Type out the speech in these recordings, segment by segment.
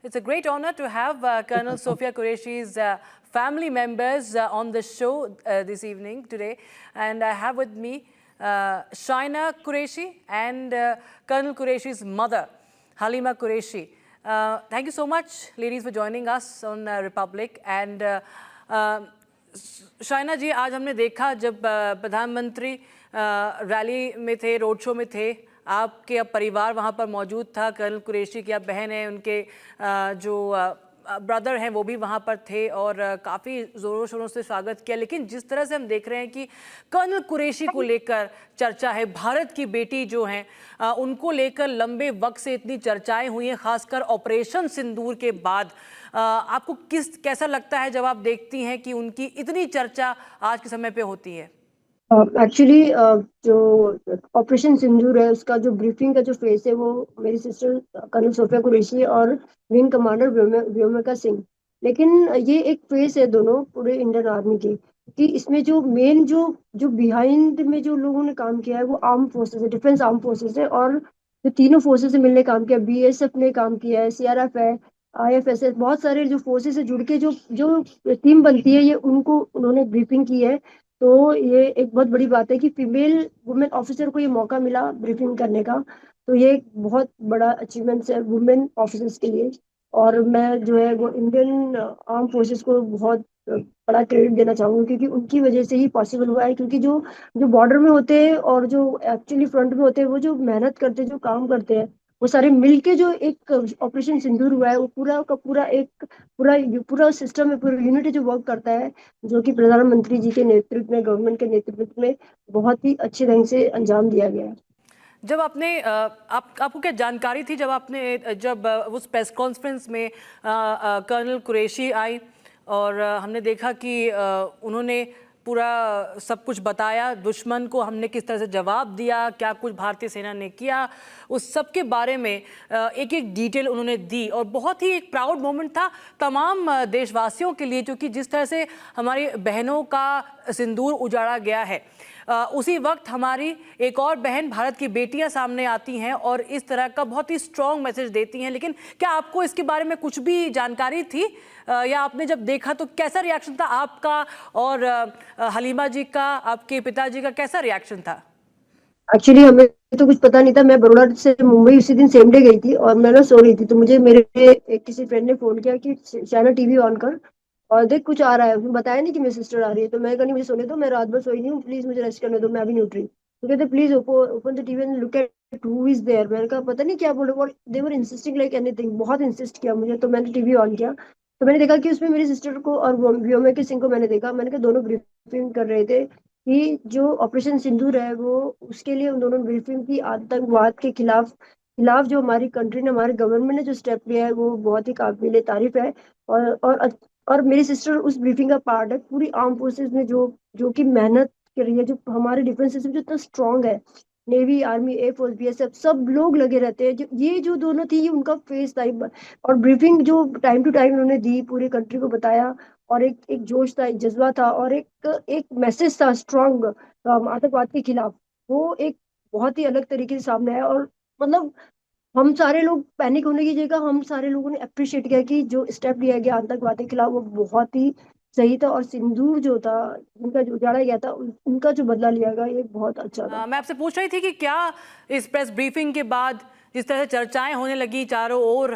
It's a great honor to have Colonel Sophia Qureshi's family members on the show this evening today. And I have with me Shaina Qureshi and Colonel Qureshi's mother, Halima Qureshi. Thank you so much, ladies, for joining us on Republic. And Shaina जी, आज हमने देखा जब प्रधानमंत्री rally में थे, road show में थे, आपके परिवार वहाँ पर मौजूद था। कर्नल कुरैशी की आप बहन हैं, उनके जो ब्रदर हैं वो भी वहाँ पर थे और काफ़ी ज़ोरों शोरों से स्वागत किया। लेकिन जिस तरह से हम देख रहे हैं कि कर्नल कुरैशी को लेकर चर्चा है, भारत की बेटी जो हैं उनको लेकर लंबे वक्त से इतनी चर्चाएं हुई हैं, खासकर ऑपरेशन सिंदूर के बाद। आपको कैसा लगता है जब आप देखती हैं कि उनकी इतनी चर्चा आज के समय पे होती है? एक्चुअली जो ऑपरेशन सिंदूर है उसका जो ब्रीफिंग का जो फेस है वो मेरी सिस्टर कर्नल सोफिया कुरैशी और विंग कमांडर व्योमिका सिंह। लेकिन ये एक फेस है दोनों पूरे इंडियन आर्मी की, कि इसमें जो मेन जो बिहाइंड में जो लोगों ने काम किया है वो आर्म फोर्सेस है, डिफेंस आर्म फोर्सेस है। और जो तीनों फोर्सेस से मिलने काम किया, बीएसएफ ने काम किया है, सीआरएफ है, आईएफएसएस, बहुत सारे जो फोर्सेस से जुड़ के जो जो टीम बनती है, ये उनको उन्होंने ब्रीफिंग की है। तो ये एक बहुत बड़ी बात है कि फीमेल वुमेन ऑफिसर को ये मौका मिला ब्रीफिंग करने का। तो ये एक बहुत बड़ा अचीवमेंट है वुमेन ऑफिसर्स के लिए। और मैं जो है वो इंडियन आर्म फोर्सेस को बहुत बड़ा क्रेडिट देना चाहूंगी, क्योंकि उनकी वजह से ही पॉसिबल हुआ है। क्योंकि जो जो बॉर्डर में होते हैं और जो एक्चुअली फ्रंट में होते हैं, वो जो मेहनत करते हैं, जो काम करते हैं, वो सारे मिलके जो एक ऑपरेशन सिंदूर हुआ है, वो पूरा का पूरा एक पूरा सिस्टम है, पूरा यूनिट जो वर्क करता है, जो कि प्रधानमंत्री जी के नेतृत्व में, गवर्नमेंट के नेतृत्व में बहुत ही अच्छे ढंग से अंजाम दिया गया है। जब आपने आपको क्या जानकारी थी जब उस प्रेस कॉन्फ्रेंस में कर्नल कुरैशी आई और हमने देखा कि उन्होंने पूरा सब कुछ बताया, दुश्मन को हमने किस तरह से जवाब दिया, क्या कुछ भारतीय सेना ने किया, उस सब के बारे में एक एक डिटेल उन्होंने दी। और बहुत ही एक प्राउड मोमेंट था तमाम देशवासियों के लिए, क्योंकि जिस तरह से हमारी बहनों का सिंदूर उजाड़ा गया है, उसी वक्त हमारी एक और बहन, भारत की बेटियां सामने आती हैं और इस तरह का बहुत ही स्ट्रॉन्ग मैसेज देती हैं। लेकिन क्या आपको इसके बारे में कुछ भी जानकारी थी, या आपने जब देखा तो कैसा रिएक्शन था आपका और हलीमा जी का, आपके पिताजी का कैसा रिएक्शन था? एक्चुअली हमें तो कुछ पता नहीं था। मैं बड़ौदा से मुंबई उसी दिन सेम डे गई थी और मैं ना सो रही थी, तो मुझे मेरे किसी फ्रेंड ने फोन किया कि शाइना टीवी ऑन कर और देख कुछ आ रहा है। उसने बताया नहीं कि मेरी सिस्टर आ रही है। तो मैं कहा नहीं, मुझे सोने दो, मैं रात भर सोई नहीं हूँ, प्लीज मुझे रेस्ट करने दो, मैं अभी नहीं उठ रही। तो कहते please open the TV and look at who is there. मैंने कहा पता नहीं क्या बोल रहे, they were insisting like anything, बहुत इंसिस्ट किया मुझे। तो मैंने टीवी ऑन किया तो मैंने देखा कि उसमें मेरी सिस्टर को और व्योमिका सिंह को मैंने देखा। मैंने कहा दोनों ब्रीफिंग कर रहे थे कि जो ऑपरेशन सिंदूर है वो उसके लिए उन दोनों ब्रीफिंग की, आतंकवाद के खिलाफ खिलाफ जो हमारी कंट्री ने, हमारे गवर्नमेंट ने जो स्टेप लिया है वो बहुत ही काबिल तारीफ है। और मेरी सिस्टर उस ब्रीफिंग का पार्ट है। पूरी आर्म फोर्सेस में जो जो कि मेहनत कर रही है, जो हमारे डिफेंस सिस्टम जो इतना स्ट्रांग है, नेवी, आर्मी, एयरफोर्स, बीएसएफ, सब लोग लगे रहते हैं। ये जो दोनों थी, ये उनका फेस था। और ब्रीफिंग जो टाइम टू टाइम उन्होंने दी, पूरी कंट्री को बताया। और एक एक जोश था, एक जज्बा था, और एक मैसेज था स्ट्रांग आतंकवाद के खिलाफ। वो एक बहुत ही अलग तरीके से सामने आया। और मतलब हम सारे लोग पैनिक होने की जगह हम सारे लोगों ने अप्रिशिएट किया कि जो स्टेप लिया गया आतंकवाद के खिलाफ वो बहुत ही सही था। और सिंदूर जो था, उनका जो उजाड़ा गया था, उनका जो बदला लिया गया, ये बहुत अच्छा था। मैं आपसे पूछ रही थी कि क्या इस प्रेस ब्रीफिंग के बाद जिस तरह से चर्चाएं होने लगी चारों ओर,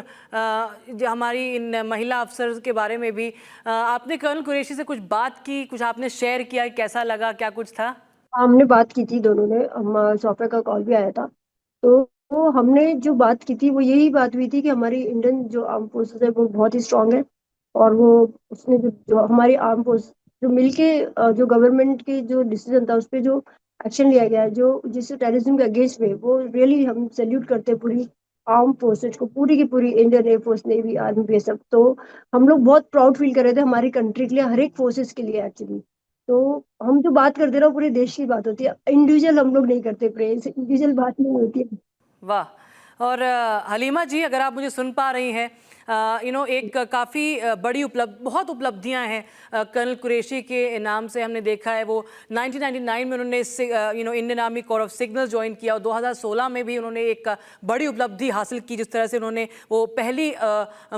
हमारी इन महिला अफसर के बारे में भी, आपने कर्नल कुरैशी से कुछ बात की, कुछ आपने शेयर किया, कैसा लगा, क्या कुछ था? हमने बात की थी दोनों ने, हम सॉफ्टवेयर का कॉल भी आया था। तो हमने जो बात की थी वो यही बात हुई थी कि हमारी इंडियन जो आर्म फोर्सेस है वो बहुत ही स्ट्रांग है। और वो उसने जो हमारी आर्म फोर्स जो मिलके जो गवर्नमेंट की जो डिसीजन था उस पर जो एक्शन लिया गया है, जो जिससे टेररिज्म के अगेंस्ट में, वो रियली हम सैल्यूट करते हैं पूरी आर्म फोर्सेज को, पूरी की पूरी Indian air force, navy, army, BSF. तो हम लोग बहुत प्राउड फील कर रहे थे हमारी कंट्री के लिए, हर एक फोर्सेज के लिए एक्चुअली। तो हम जो बात करते रहो पूरे देश की बात होती है, इंडिविजुअल हम लोग नहीं करते प्रेस, इंडिविजुअल बात नहीं होती है। वाह। और हलीमा जी, अगर आप मुझे सुन पा रही हैं, एक काफ़ी बड़ी बहुत उपलब्धियां हैं कर्नल कुरैशी के नाम से। हमने देखा है वो 1999 में उन्होंने Indian army core of signal join किया और 2016 में भी उन्होंने एक बड़ी उपलब्धि हासिल की, जिस तरह से उन्होंने वो पहली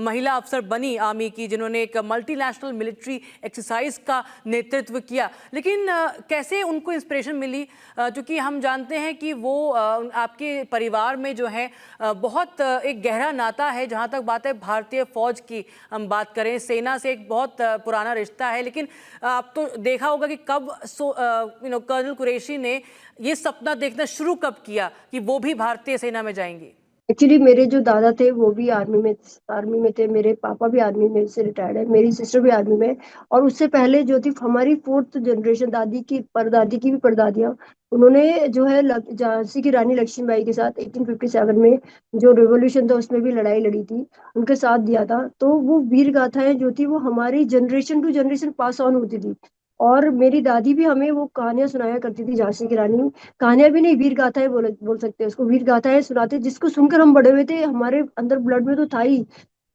महिला अफसर बनी आर्मी की जिन्होंने एक मल्टीनेशनल मिलिट्री एक्सरसाइज का नेतृत्व किया। लेकिन कैसे उनको इंस्पिरेशन मिली, क्योंकि हम जानते हैं कि वो आपके परिवार में जो है बहुत एक गहरा नाता है। जहाँ तक बात है भारतीय फौज की हम बात करें, सेना से एक बहुत पुराना रिश्ता है। लेकिन आप तो देखा होगा कि कब कर्नल कुरैशी ने ये सपना देखना शुरू कब किया कि वो भी भारतीय सेना में जाएंगी? एक्चुअली मेरे जो दादा थे वो भी आर्मी में थे, मेरे पापा भी आर्मी में से रिटायर्ड है, मेरी सिस्टर भी आर्मी में। और उससे पहले जो थी हमारी फोर्थ जनरेशन, दादी की परदादी की भी परदादियां, उन्होंने जो है झांसी की रानी लक्ष्मीबाई के साथ 1857 में जो रिवोल्यूशन था उसमें भी लड़ाई लड़ी थी, उनके साथ दिया था। तो वो वीर गाथाएं जो थी वो हमारी generation to generation pass on होती थी। और मेरी दादी भी हमें वो कहानियां सुनाया करती थी, झांसी की रानी। कहानियां भी नहीं, वीर गाथाएं बोल सकते हैं उसको, वीर गाथाएं सुनाते, जिसको सुनकर हम बड़े हुए थे। हमारे अंदर ब्लड में तो था ही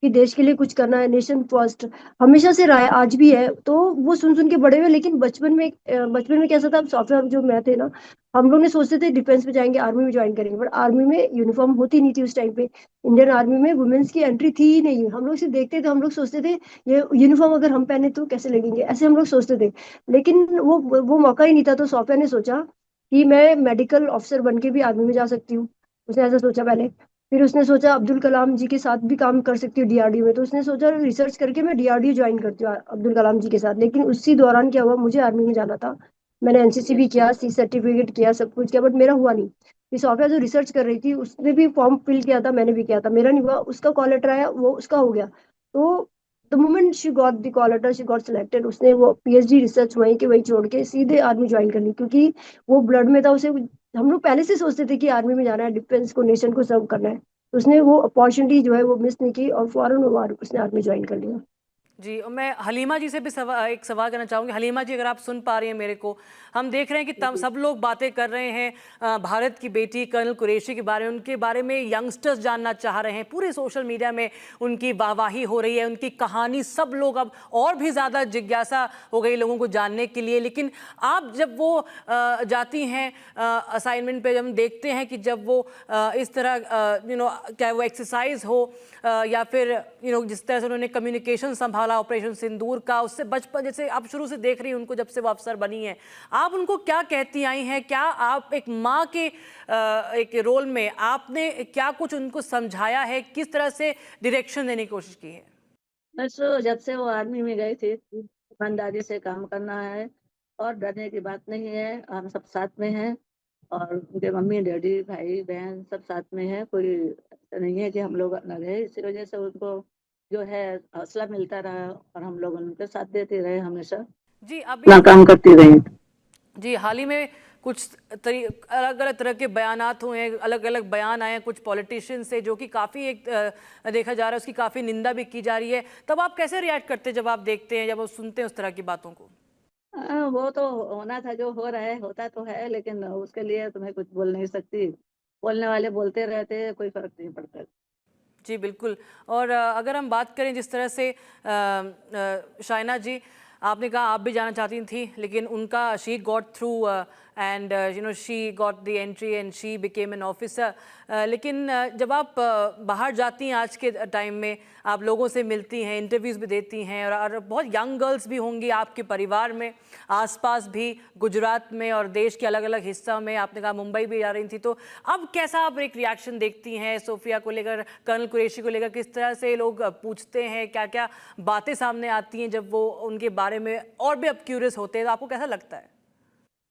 कि देश के लिए कुछ करना है, नेशन फर्स्ट हमेशा से रहा है, आज भी है। तो वो सुन सुन के बड़े हुए। लेकिन बचपन में कैसा था, सॉफ्टवेयर जो मैं थे ना, हम लोग ने सोचते थे डिफेंस में जाएंगे, आर्मी में ज्वाइन करेंगे, बट आर्मी में यूनिफॉर्म होती नहीं थी उस टाइम पे। इंडियन आर्मी में वुमेन्स की एंट्री थी ही नहीं। हम लोग सिर्फ देखते थे, हम लोग सोचते थे ये यूनिफॉर्म अगर हम पहने तो कैसे लगेंगे, ऐसे हम लोग सोचते थे। लेकिन वो मौका ही नहीं था। तो सॉफ्टवेयर ने सोचा कि मैं मेडिकल ऑफिसर बन के भी आर्मी में जा सकती हूँ। उसने ऐसा सोचा पहले। फिर उसने सोचा अब्दुल कलाम जी के साथ भी काम कर सकती हूँ डीआरडीओ में, तो उसने सोचा रिसर्च करके मैं डीआरडीओ ज्वाइन करती हूँ अब्दुल कलाम जी के साथ। लेकिन उसी दौरान क्या हुआ, मुझे आर्मी में जाना था, मैंने एनसीसी भी किया, सी सर्टिफिकेट किया, सब कुछ किया, बट मेरा हुआ नहीं। फिर सॉफ्टवेयर जो रिसर्च कर रही थी उसने भी फॉर्म फिल किया था, मैंने भी किया था, मेरा नहीं हुआ, उसका कॉल लेटर आया, वो उसका हो गया। तो the moment she got the call letter, she got selected, उसने वो पीएचडी रिसर्च वहीं के वहीं छोड़ के सीधे आर्मी ज्वाइन कर ली, क्योंकि वो ब्लड में था उसे। हम लोग पहले से सोचते थे कि आर्मी में जाना है, डिफेंस को, नेशन को सर्व करना है। तो उसने वो अपॉर्चुनिटी जो है वो मिस नहीं की और फौरन वो उसने आर्मी ज्वाइन कर लिया। जी, और मैं हलीमा जी से भी एक सवाल करना चाहूँगी। हलीमा जी, अगर आप सुन पा रही हैं मेरे को, हम देख रहे हैं कि सब लोग बातें कर रहे हैं भारत की बेटी कर्नल कुरैशी के बारे में, उनके बारे में यंगस्टर्स जानना चाह रहे हैं, पूरे सोशल मीडिया में उनकी वाहवाही हो रही है, उनकी कहानी सब लोग अब और भी ज़्यादा जिज्ञासा हो गई लोगों को जानने के लिए। लेकिन आप जब वो जाती हैं असाइनमेंट पे, जब हम देखते हैं कि जब वो इस तरह चाहे वो एक्सरसाइज हो या फिर जिस तरह से उन्होंने कम्युनिकेशन संभाला ऑपरेशन सिंदूर का, उससे बचपन जैसे आप शुरू से देख रही हैं उनको, जब से वो अफसर बनी है, आप उनको क्या कहती आई हैं? क्या आप एक माँ के एक रोल में आपने क्या कुछ उनको समझाया है, किस तरह से डायरेक्शन देने की कोशिश की है? बस जब से वो आर्मी में गए थे, ईमानदारी से काम करना है और डरने की बात नहीं है। हम सब साथ में हैं और उनके मम्मी डैडी भाई बहन सब साथ में है। कोई ऐसा नहीं है कि हम लोग अलग है। इसी वजह से उनको जो है हौसला मिलता रहा और हम लोग उनके साथ देते रहे, हमेशा जी, अभी अपना काम करती रही। जी, हाल ही में कुछ अलग अलग तरह के बयानात हुए हैं, अलग अलग बयान आए हैं कुछ पॉलिटिशियन से, जो कि काफ़ी एक देखा जा रहा है उसकी काफ़ी निंदा भी की जा रही है। तब आप कैसे रिएक्ट करते हैं जब आप देखते हैं, जब आप सुनते हैं उस तरह की बातों को? वो तो होना था, जो हो रहा है होता तो है, लेकिन उसके लिए तुम्हें कुछ बोल नहीं सकती। बोलने वाले बोलते रहते हैं, कोई फर्क नहीं पड़ता। जी बिल्कुल। और अगर हम बात करें जिस तरह से शाइना जी, आपने कहा आप भी जाना चाहती थी, लेकिन उनका she got through and she got the entry and she became an officer. लेकिन जब आप बाहर जाती हैं आज के टाइम में, आप लोगों से मिलती हैं, इंटरव्यूज़ भी देती हैं, और बहुत यंग गर्ल्स भी होंगी आपके परिवार में, आसपास भी, गुजरात में और देश के अलग अलग हिस्सा में, आपने कहा मुंबई भी जा रही थी, तो अब कैसा आप एक रिएक्शन देखती हैं सोफिया को लेकर, कर्नल कुरैशी को लेकर? किस तरह से लोग पूछते हैं, क्या क्या बातें सामने आती हैं जब वो उनके बारे में और भी अब क्यूरियस होते हैं, तो आपको कैसा लगता है?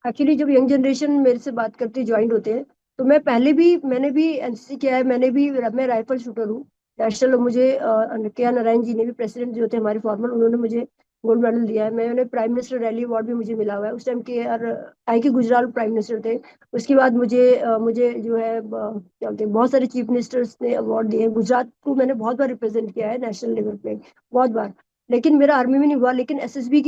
एक्चुअली जब यंग जनरेशन मेरे से बात करते ज्वाइंट होते हैं, तो मैंने भी एनसीसी किया है, मैं राइफल शूटर हूँ नेशनल। मुझे के नारायण जी ने भी, प्रेसिडेंट जो थे हमारे फॉर्मर, उन्होंने मुझे गोल्ड मेडल दिया है। मैंने प्राइम मिनिस्टर रैली अवार्ड भी मुझे मिला हुआ है। उस टाइम के आई के गुजराल प्राइम मिनिस्टर थे। उसके बाद मुझे जो है क्या बोलते हैं, बहुत सारे चीफ मिनिस्टर्स ने अवार्ड दिए हैं। गुजरात को मैंने बहुत बार रिप्रेजेंट किया है नेशनल लेवल पे, बहुत बार। लेकिन मेरा आर्मी में नहीं हुआ। लेकिन एसएसबी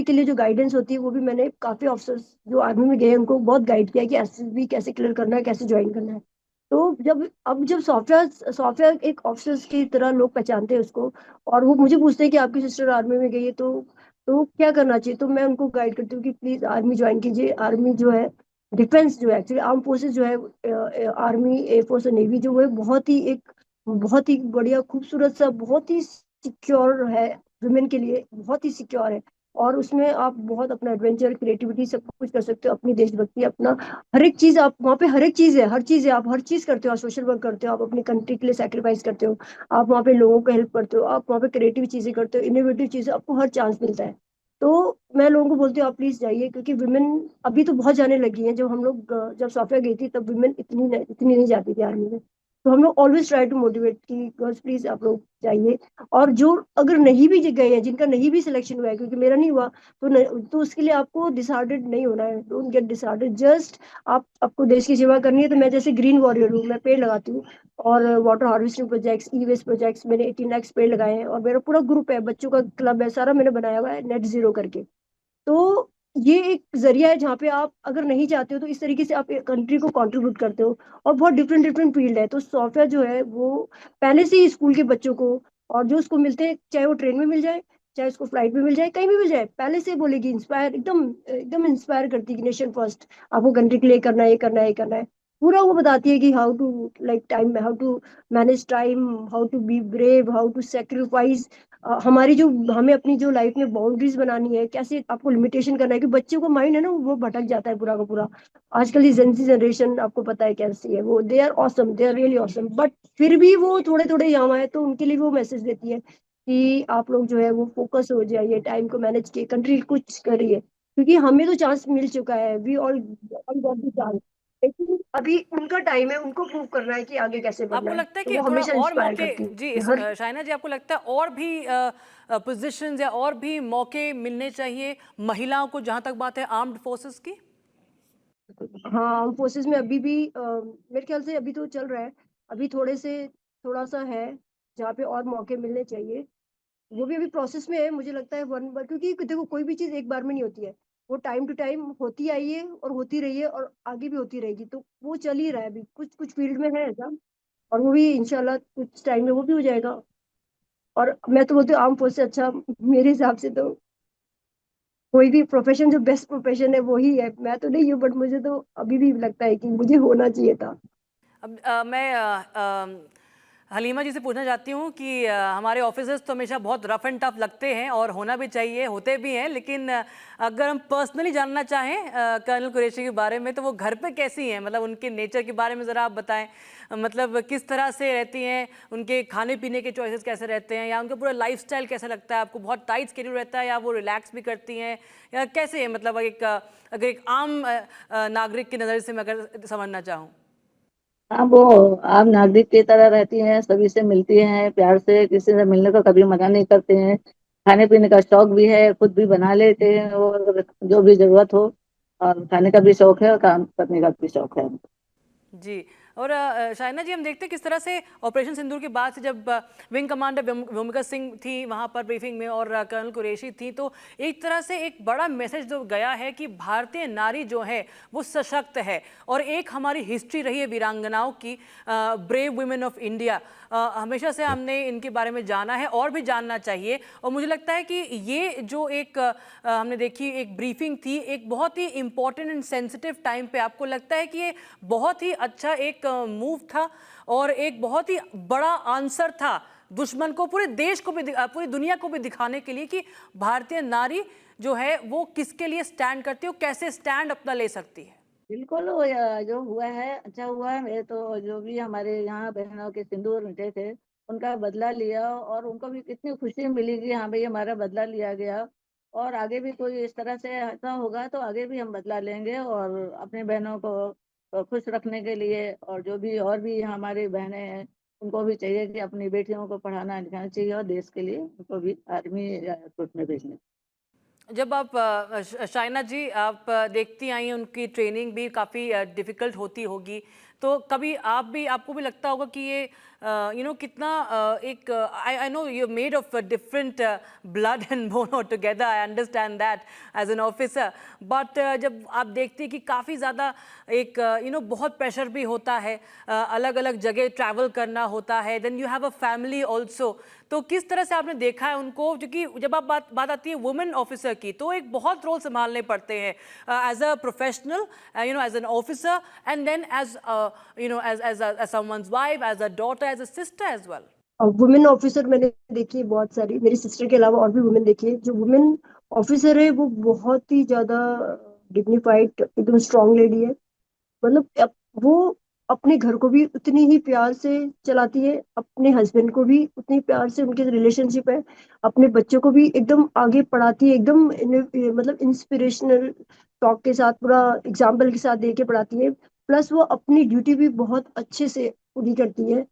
के लिए जो गाइडेंस होती है, वो भी मैंने काफी ऑफिसर्स जो आर्मी में गए उनको बहुत गाइड किया कि एसएसबी कैसे क्लियर करना है, कैसे ज्वाइन करना है। तो जब सॉफ्टवेयर एक ऑफिसर्स की तरह लोग पहचानते हैं उसको, और वो मुझे पूछते हैं कि आपकी सिस्टर आर्मी में गई है, तो क्या करना चाहिए, तो मैं उनको गाइड करती हूँ कि प्लीज आर्मी ज्वाइन कीजिए। आर्मी जो है, डिफेंस जो है, एक्चुअली आर्म फोर्सेस जो है, आर्मी, एयरफोर्स और नेवी जो है, बहुत ही बढ़िया, खूबसूरत सा, बहुत ही सिक्योर है। वुमेन के लिए बहुत ही सिक्योर है। और उसमें आप बहुत अपना एडवेंचर, क्रिएटिविटी सब कुछ कर सकते हो, अपनी देशभक्ति, अपना हर एक चीज, आप वहाँ पे हर एक चीज है, हर चीज है, आप हर चीज करते हो, आप सोशल वर्क करते हो, आप अपनी कंट्री के लिए सेक्रीफाइस करते हो, आप वहाँ पे लोगों को हेल्प करते हो, आप वहाँ पे क्रिएटिव चीजें करते हो, इनोवेटिव चीजें, आपको हर चांस मिलता है। तो मैं लोगों को बोलती हूँ आप प्लीज जाइए, क्योंकि वुमेन अभी तो बहुत जाने लगी हैं। जब हम लोग जब सॉफ्टवेयर गई थी तब वुमेन इतनी नहीं जाती थी आर्मी में। तो हम लोग ऑलवेज ट्राई टू मोटिवेट कि गर्ल्स प्लीज आप लोग जाइए। और जो अगर नहीं भी गए हैं, जिनका नहीं भी सिलेक्शन हुआ है, क्योंकि मेरा नहीं हुआ, तो उसके लिए आपको डिसहार्टेड नहीं होना है। डोंट गेट डिसहार्टेड, जस्ट आपको देश की सेवा करनी है। तो मैं जैसे ग्रीन वॉरियर हूँ, मैं पेड़ लगाती हूँ, और वाटर हार्वेस्टिंग प्रोजेक्ट्स, ई वेस्ट प्रोजेक्ट्स, मैंने 18 लाख पेड़ लगाए हैं, और मेरा पूरा ग्रुप है, बच्चों का क्लब है, सारा मैंने बनाया हुआ है नेट जीरो करके। तो ये एक जरिया है जहाँ पे आप अगर नहीं चाहते हो तो इस तरीके से आप कंट्री को कंट्रीब्यूट करते हो। और बहुत डिफरेंट डिफरेंट फील्ड है, तो सॉफ्टवेयर जो है वो पहले से ही स्कूल के बच्चों को, और जो उसको मिलते हैं, चाहे वो ट्रेन में मिल जाए, चाहे उसको फ्लाइट में मिल जाए, कहीं भी मिल जाए, पहले से बोलेगी, इंस्पायर, एकदम एकदम इंस्पायर करती है कि नेशन फर्स्ट, आपको कंट्री के लिए करना है, ये करना है, ये करना है। पूरा वो बताती है कि how to like time, how to manage time, how to be brave, how to sacrifice. हमारी जो, हमें अपनी जो लाइफ में बाउंड्रीज बनानी है, कैसे आपको लिमिटेशन करना है, कि बच्चों का माइंड है ना वो भटक जाता है पूरा का पूरा। आजकल की जेंजी जनरेशन आपको पता है कैसी है, वो they are awesome, they are really awesome, but फिर भी वो थोड़े थोड़े यहाँ है, तो उनके लिए वो मैसेज देती है कि आप लोग जो है वो फोकस हो जाइए, टाइम को मैनेज किए, कंट्री कुछ करिए, क्योंकि हमें तो चांस मिल चुका है, we all got the chance. लेकिन अभी उनका टाइम है, उनको प्रूव करना है कि आगे कैसे बढ़ना आपको है, लगता है तो कि वो थोड़ा हमेशा और इंस्पायर मौके, करती है जी कि हर। शाइना जी, आपको लगता है और भी पोजीशंस या और भी मौके मिलने चाहिए महिलाओं को, जहां तक बात है आर्म्ड फोर्सेस की? हाँ, फोर्सेस में अभी भी मेरे ख्याल से अभी तो चल रहा है, अभी थोड़ा सा है जहाँ पे और मौके मिलने चाहिए। वो भी अभी प्रोसेस में है, मुझे लगता है वन बार, क्योंकि देखो कोई भी चीज एक बार में नहीं होती है, वो टाइम टू टाइम होती आई है और होती रही है, और आगे भी होती रहेगी, तो वो चल ही रहा है अभी, कुछ कुछ फील्ड में है ऐसा, और वो भी इंशाल्लाह कुछ टाइम में वो भी हो जाएगा। और मैं तो बोलती हूँ आर्म फोर्स से अच्छा, मेरे हिसाब से तो कोई भी प्रोफेशन, जो बेस्ट प्रोफेशन है वही है। मैं तो नहीं हूँ, बट मुझे तो अभी भी लगता है कि मुझे होना चाहिए था। अब मैं हलीमा जी से पूछना चाहती हूँ कि हमारे ऑफिसर्स तो हमेशा बहुत रफ एंड टफ लगते हैं और होना भी चाहिए, होते भी हैं, लेकिन अगर हम पर्सनली जानना चाहें कर्नल कुरैशी के बारे में, तो वो घर पे कैसी हैं? मतलब उनके नेचर के बारे में ज़रा आप बताएं। मतलब किस तरह से रहती हैं, उनके खाने पीने के चॉइसेस कैसे रहते हैं, या उनका पूरा लाइफस्टाइल कैसा लगता है आपको? बहुत टाइट स्केड्यूल रहता है, या वो रिलैक्स भी करती हैं, या कैसे है? मतलब अगर एक आम नागरिक की नज़र से मैं अगर समझना चाहूँ। हाँ, वो आम नागरिक की तरह रहती हैं, सभी से मिलती हैं प्यार से, किसी से मिलने का कभी मना नहीं करते हैं। खाने पीने का शौक भी है, खुद भी बना लेते हैं और जो भी जरूरत हो, और खाने का भी शौक है और काम करने का भी शौक है। जी। और शाइना जी, हम देखते हैं किस तरह से ऑपरेशन सिंदूर के बाद से जब विंग कमांडर व्योमिका सिंह थी वहाँ पर ब्रीफिंग में, और कर्नल कुरैशी थी, तो एक तरह से एक बड़ा मैसेज जो गया है कि भारतीय नारी जो है वो सशक्त है, और एक हमारी हिस्ट्री रही है वीरांगनाओं की, ब्रेव वुमेन ऑफ इंडिया। हमेशा से हमने इनके बारे में जाना है और भी जानना चाहिए, और मुझे लगता है कि ये जो एक हमने देखी एक ब्रीफिंग थी, एक बहुत ही इंपॉर्टेंट एंड सेंसिटिव टाइम पे, आपको लगता है कि ये बहुत ही अच्छा एक मूव था और एक बहुत ही बड़ा आंसर था दुश्मन को, पूरे देश को भी, पूरी दुनिया को भी दिखाने के लिए कि भारतीय नारी जो है वो किसके लिए स्टैंड करती है, वो कैसे स्टैंड अपना ले सकती है? बिल्कुल, वो जो हुआ है अच्छा हुआ है। मेरे तो जो भी हमारे यहाँ बहनों के सिंदूर मिटे थे, उनका बदला लिया, और उनको भी कितनी खुशी मिली कि हाँ भाई हमारा बदला लिया गया। और आगे भी कोई इस तरह से ऐसा होगा तो आगे भी हम बदला लेंगे, और अपनी बहनों को खुश रखने के लिए, और जो भी और भी हमारी बहनें हैं उनको भी चाहिए कि अपनी बेटियों को पढ़ाना लिखाना चाहिए, और देश के लिए उनको भी आर्मी या एयरफोर्स में भेजना। जब आप शाइना जी, आप देखती आई हैं उनकी ट्रेनिंग भी काफ़ी डिफ़िकल्ट होती होगी, तो कभी आपको भी लगता होगा कि ये कितना एक I know you made of different blood and bone और together, I understand that as an officer, but जब आप देखते हैं कि काफ़ी ज़्यादा एक बहुत प्रेशर भी होता है, अलग अलग जगह ट्रैवल करना होता है, then you have a family also, तो किस तरह से आपने देखा है उनको? क्योंकि जब आप बात आती है वुमेन ऑफिसर की, तो एक बहुत रोल संभालने पड़ते हैं as a professional, as an officer, and then as as someone's wife, as a daughter, as a sister as well. Women officer मैंने देखी है बहुत सारी, मेरी सिस्टर के अलावा और भी वुमेन देखी है। जो वुमेन ऑफिसर है वो बहुत ही ज्यादा डिग्निफाइड, एकदम स्ट्रांग लेडी है। मतलब वो अपने घर को भी उतनी ही प्यार से चलाती है, अपने हस्बैंड को भी उतनी प्यार से, उनके रिलेशनशिप है, अपने बच्चों को भी एकदम आगे पढ़ाती है, एकदम मतलब इंस्पिरेशनल टॉक के साथ, पूरा एग्जाम्पल के साथ दे के पढ़ाती है। प्लस वो अपनी ड्यूटी भी बहुत अच्छे से पूरी करती है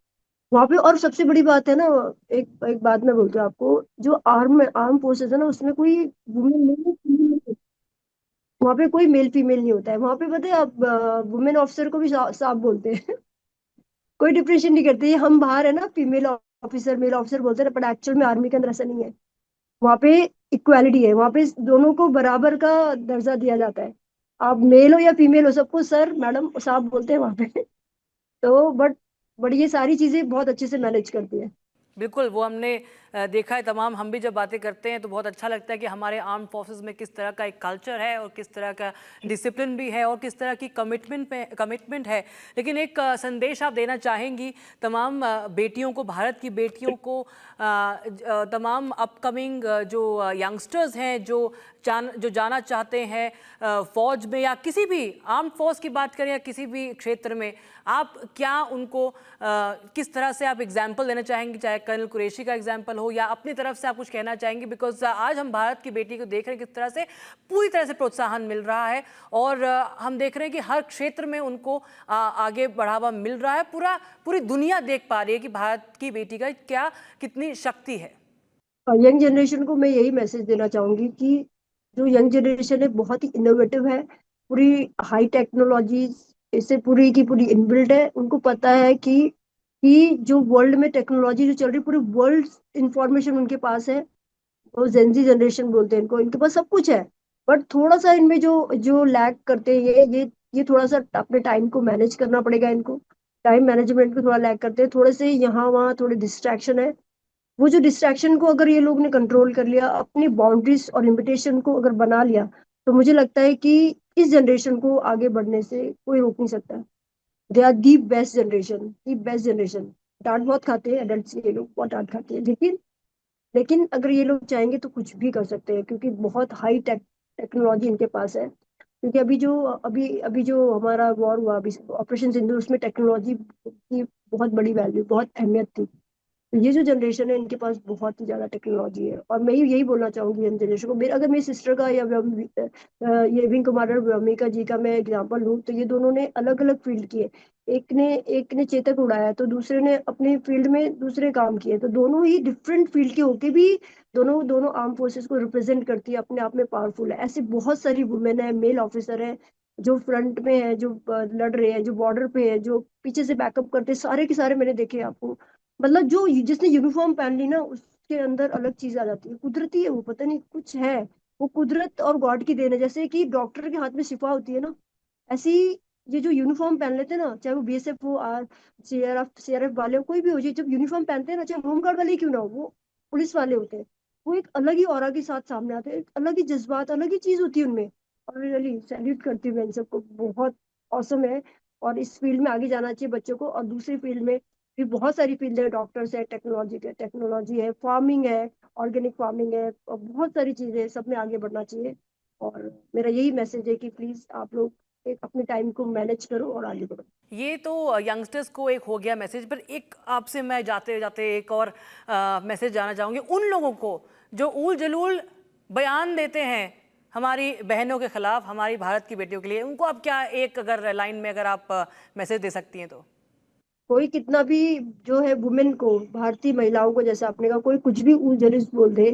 वहां पे। और सबसे बड़ी बात है ना, एक एक बात मैं बोलती हूँ आपको, जो आर्म फोर्सेस है ना, उसमें कोई वुमेन नहीं, वहां पे कोई मेल फीमेल नहीं होता है। वहां पे पता है आप, वुमेन ऑफिसर को भी साफ बोलते हैं। कोई डिफरेंशिएट नहीं करते। ये हम बाहर है ना फीमेल ऑफिसर मेल ऑफिसर बोलते हैं, पर एक्चुअल में आर्मी के अंदर ऐसा नहीं है। वहां पे इक्वालिटी है, वहां पे दोनों को बराबर का दर्जा दिया जाता है। आप मेल हो या फीमेल हो, सबको सर मैडम साहब बोलते हैं वहां पे। तो बट ये सारी चीजें बहुत अच्छे से मैनेज करती है। बिल्कुल, वो हमने देखा है तमाम। हम भी जब बातें करते हैं तो बहुत अच्छा लगता है कि हमारे आर्म फोर्सेस में किस तरह का एक कल्चर है और किस तरह का डिसिप्लिन भी है और किस तरह की कमिटमेंट है। लेकिन एक संदेश आप देना चाहेंगी तमाम बेटियों को, भारत की बेटियों को, तमाम अपकमिंग जो यंगस्टर्स हैं जो जाना चाहते हैं फौज में या किसी भी आर्म फोर्स की बात करें या किसी भी क्षेत्र में, आप क्या उनको किस तरह से आप एग्जाम्पल देना चाहेंगे? चाहे कर्नल कुरैशी का एग्जाम्पल हो या अपनी तरफ से आप कुछ कहना चाहेंगे? बिकॉज आज हम भारत की बेटी को देख रहे हैं किस तरह से पूरी तरह से प्रोत्साहन मिल रहा है और हम देख रहे हैं कि हर क्षेत्र में उनको आगे बढ़ावा मिल रहा है। पूरी दुनिया देख पा रही है कि भारत की बेटी का क्या कितनी शक्ति है। यंग जनरेशन को मैं यही मैसेज देना चाहूंगी कि जो यंग जनरेशन है बहुत ही इनोवेटिव है, पूरी हाई टेक्नोलॉजीज इससे पूरी की पूरी इनबिल्ट है। उनको पता है कि जो वर्ल्ड में टेक्नोलॉजी जो चल रही है, पूरी वर्ल्ड इंफॉर्मेशन उनके पास है। वो जेंजी जनरेशन बोलते हैं इनको, इनके पास सब कुछ है। बट थोड़ा सा इनमें जो जो लैग करते हैं, ये थोड़ा सा अपने टाइम को मैनेज करना पड़ेगा इनको। टाइम मैनेजमेंट को थोड़ा लैग करते हैं, थोड़े से यहाँ वहाँ थोड़े डिस्ट्रैक्शन है। वो जो डिस्ट्रैक्शन को अगर ये लोग ने कंट्रोल कर लिया, अपनी बाउंड्रीज और लिमिटेशन को अगर बना लिया, तो मुझे लगता है कि इस जनरेशन को आगे बढ़ने से कोई रोक नहीं सकता। They are the best generation, the best generation. डांट बहुत खाते हैं एडल्ट, ये लोग बहुत डांट खाते हैं, लेकिन अगर ये लोग चाहेंगे तो कुछ भी कर सकते हैं, क्योंकि बहुत हाई टेक्नोलॉजी इनके पास है। क्योंकि अभी जो हमारा वॉर हुआ, अभी ऑपरेशन सिंदूर, उसमें टेक्नोलॉजी की बहुत बड़ी वैल्यू, बहुत अहमियत थी। तो ये जो जनरेशन है इनके पास बहुत ही ज्यादा टेक्नोलॉजी है। और मैं यही बोलना चाहूंगी इन जनरेशन को। अगर मेरी सिस्टर का या ये विंग कमांडर व्योमिका जी का मैं एग्जांपल लूँ, तो ये दोनों ने अलग अलग फील्ड किए। एक ने चेतक उड़ाया, तो दूसरे ने अपने फील्ड में दूसरे काम किए। तो दोनों ही डिफरेंट फील्ड के होके भी दोनों दोनों आर्म फोर्सेस को रिप्रेजेंट करती है, अपने आप में पावरफुल है। ऐसी बहुत सारी वुमेन है, मेल ऑफिसर है, जो फ्रंट में है, जो लड़ रहे हैं, जो बॉर्डर पे है, जो पीछे से बैकअप करते हैं, सारे के सारे मैंने देखे हैं आपको। मतलब जो जिसने यूनिफॉर्म पहन ली ना, उसके अंदर अलग चीज आ जाती है, कुदरती है वो, पता नहीं कुछ है। वो कुदरत और गॉड की देन है। जैसे कि डॉक्टर के हाथ में शिफा होती है ना, ऐसी ये जो यूनिफॉर्म पहन लेते हैं ना, चाहे वो बीएसएफ हो, आर सीआरएफ वाले हो, कोई भी हो, ये जब यूनिफॉर्म पहनते हैं ना, चाहे होमगार्ड वाले ही क्यों ना हो, वो पुलिस वाले होते हैं, वो एक अलग ही ऑरा के साथ सामने आते हैं, एक अलग ही जज्बात, अलग ही चीज होती है उनमें। और रियली सैल्यूट करती हूँ मैं इन सबको, बहुत औसम है। और इस फील्ड में आगे जाना चाहिए बच्चों को। और दूसरी फील्ड में भी बहुत सारी फील्ड है, डॉक्टर्स है, टेक्नोलॉजी है, फार्मिंग है, ऑर्गेनिक फार्मिंग है, और बहुत सारी चीजें हैं, सब में आगे बढ़ना चाहिए। और मेरा यही मैसेज है कि प्लीज आप लोग एक अपने टाइम को मैनेज करो और आगे बढ़ो। ये तो यंगस्टर्स को एक हो गया मैसेज, पर एक आपसे मैं जाते जाते एक और मैसेज जाना चाहूँगी उन लोगों को जो ऊल जलूल बयान देते हैं हमारी बहनों के खिलाफ, हमारी भारत की बेटियों के लिए। उनको आप क्या एक अगर लाइन में अगर आप मैसेज दे सकती हैं तो? कोई कितना भी जो है वुमेन को, भारतीय महिलाओं को, जैसे आपने कहा, कोई कुछ भी ऊल जलूस बोल दे,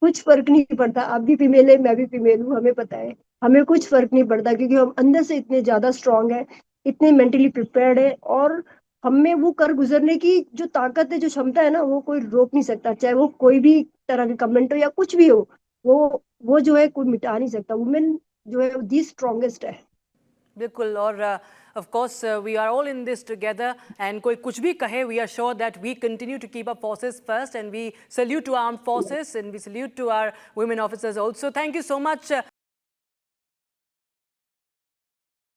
कुछ फर्क नहीं पड़ता। आप भी फीमेल है, मैं भी फीमेल हूँ, हमें पता है, हमें कुछ फर्क नहीं पड़ता, क्योंकि हम अंदर से इतने ज्यादा स्ट्रांग है इतने मेंटली प्रिपेयर्ड है, और हम में वो कर गुजरने की जो ताकत है, जो क्षमता है ना, वो कोई रोक नहीं सकता, चाहे वो कोई भी तरह का कमेंट हो या कुछ भी हो। वो जो है कोई मिटा नहीं सकता। वुमेन जो है दी स्ट्रॉन्गेस्ट है। बिल्कुल। और of course we are all in this together, and कोई कुछ भी कहे, we are sure that we continue to keep our forces first, and we salute to armed forces, and we salute to our women officers also. Thank you so much